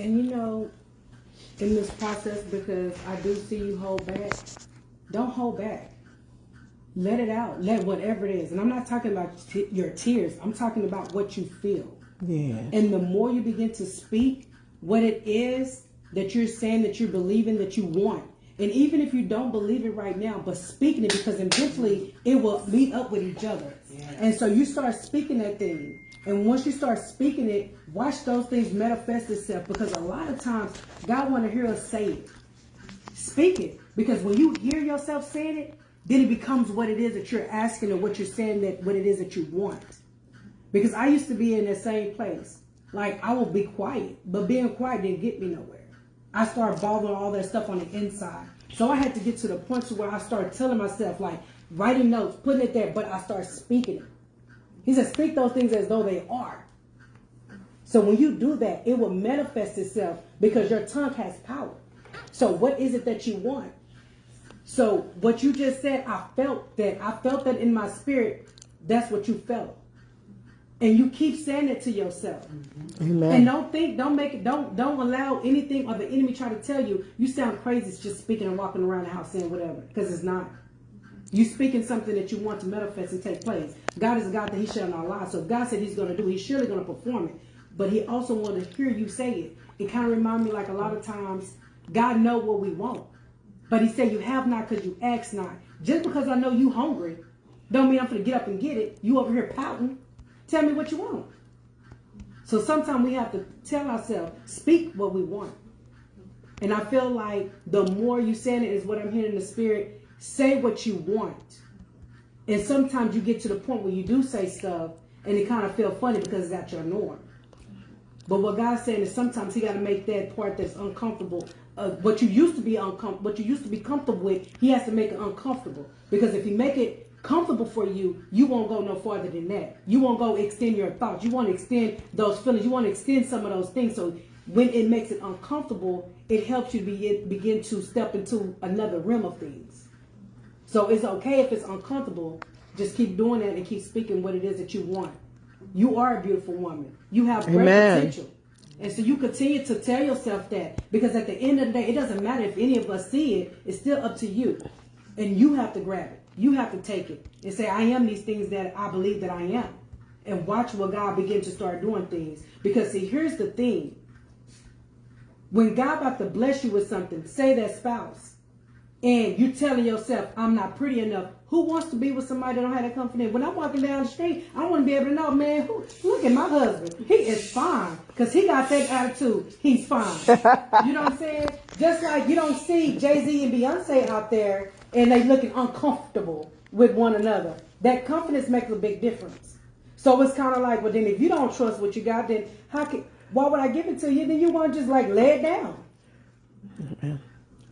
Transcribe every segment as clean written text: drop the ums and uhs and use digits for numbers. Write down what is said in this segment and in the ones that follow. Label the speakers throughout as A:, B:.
A: And you know, in this process, because I do see you hold back, don't hold back. Let it out. Let whatever it is. And I'm not talking about your tears. I'm talking about what you feel.
B: Yeah.
A: And the more you begin to speak what it is that you're saying, that you're believing, that you want. And even if you don't believe it right now, but speaking it, because eventually it will meet up with each other. Yeah. And so you start speaking that thing. And once you start speaking it, watch those things manifest itself. Because a lot of times, God want to hear us say it. Speak it. Because when you hear yourself saying it, then it becomes what it is that you're asking, or what you're saying, that what it is that you want. Because I used to be in the same place. Like, I will be quiet, but being quiet didn't get me nowhere. I started bothering all that stuff on the inside. So I had to get to the point to where I started telling myself, like, writing notes, putting it there, but I started speaking it. He said, speak those things as though they are. So when you do that, it will manifest itself, because your tongue has power. So what is it that you want? So what you just said, I felt that in my spirit. That's what you felt. And you keep saying it to yourself.
B: Amen.
A: And don't allow anything or the enemy try to tell you, you sound crazy just speaking and walking around the house saying whatever. Because it's not. You speaking something that you want to manifest and take place. God is a God that he shall not lie. So if God said he's going to do, he's surely going to perform it. But he also wanted to hear you say it. It kind of reminds me, like, a lot of times, God know what we want. But he said, you have not because you ask not. Just because I know you hungry, don't mean I'm going to get up and get it. You over here pouting. Tell me what you want. So sometimes we have to tell ourselves, speak what we want. And I feel like the more you saying it is what I'm hearing in the spirit. Say what you want. And sometimes you get to the point where you do say stuff and it kind of feel funny because that's your norm. But what God's saying is sometimes he got to make that part that's uncomfortable. What you used to be comfortable with, he has to make it uncomfortable. Because if he make it comfortable for you, you won't go no farther than that. You won't go extend your thoughts. You want to extend those feelings. You want to extend some of those things. So when it makes it uncomfortable, it helps you begin to step into another realm of things. So it's okay if it's uncomfortable. Just keep doing that and keep speaking what it is that you want. You are a beautiful woman. You have great potential. And so you continue to tell yourself that, because at the end of the day, it doesn't matter if any of us see it. It's still up to you. And you have to grab it. You have to take it and say, I am these things that I believe that I am. And watch what God begin to start doing things. Because see, here's the thing. When God about to bless you with something, say that spouse, and you telling yourself, I'm not pretty enough. Who wants to be with somebody that don't have that confidence? When I'm walking down the street, I want to be able to know, man, look at my husband. He is fine. Because he got that attitude. He's fine. You know what I'm saying? Just like you don't see Jay-Z and Beyonce out there and they looking uncomfortable with one another. That confidence makes a big difference. So it's kind of like, well, then if you don't trust what you got, then why would I give it to you? Then you want to just like lay it down. Mm-hmm.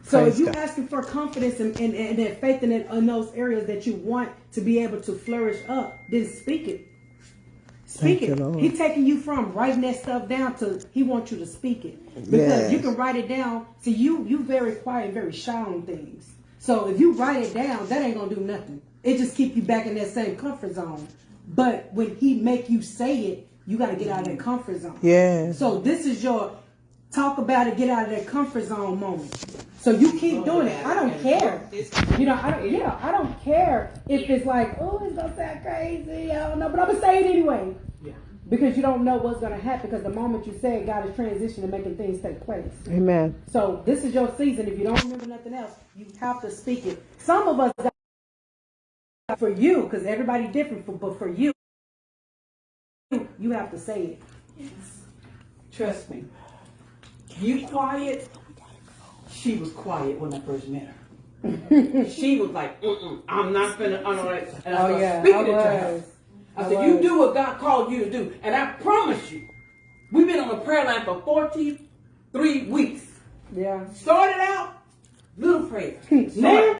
A: So if you're asking for confidence and that faith in those areas that you want to be able to flourish up, then speak it. Speak it. He's taking you from writing that stuff down to he wants you to speak it. Because you can write it down. See, you very quiet and very shy on things. So if you write it down, that ain't going to do nothing. It just keep you back in that same comfort zone. But when he make you say it, you got to get out of that comfort zone.
B: Yeah.
A: So this is your talk about it, get out of that comfort zone moment. So you keep doing it. I don't care. You know, I don't care if it's like, oh, it's going to sound crazy. I don't know. But I'm going to say it anyway. Yeah. Because you don't know what's going to happen. Because the moment you say it, God is transitioning, making things take place.
B: Amen.
A: So this is your season. If you don't remember nothing else, you have to speak it. Some of us, for you, because everybody different, but for you, you have to say it.
C: Yes. Trust me. You quiet. She was quiet when I first met her. She was like, I'm not finna. And I started speaking to her. I said, you do what God called you to do. And I promise you, we've been on the prayer line for 43 weeks.
A: Yeah.
C: Started out, little prayer. Now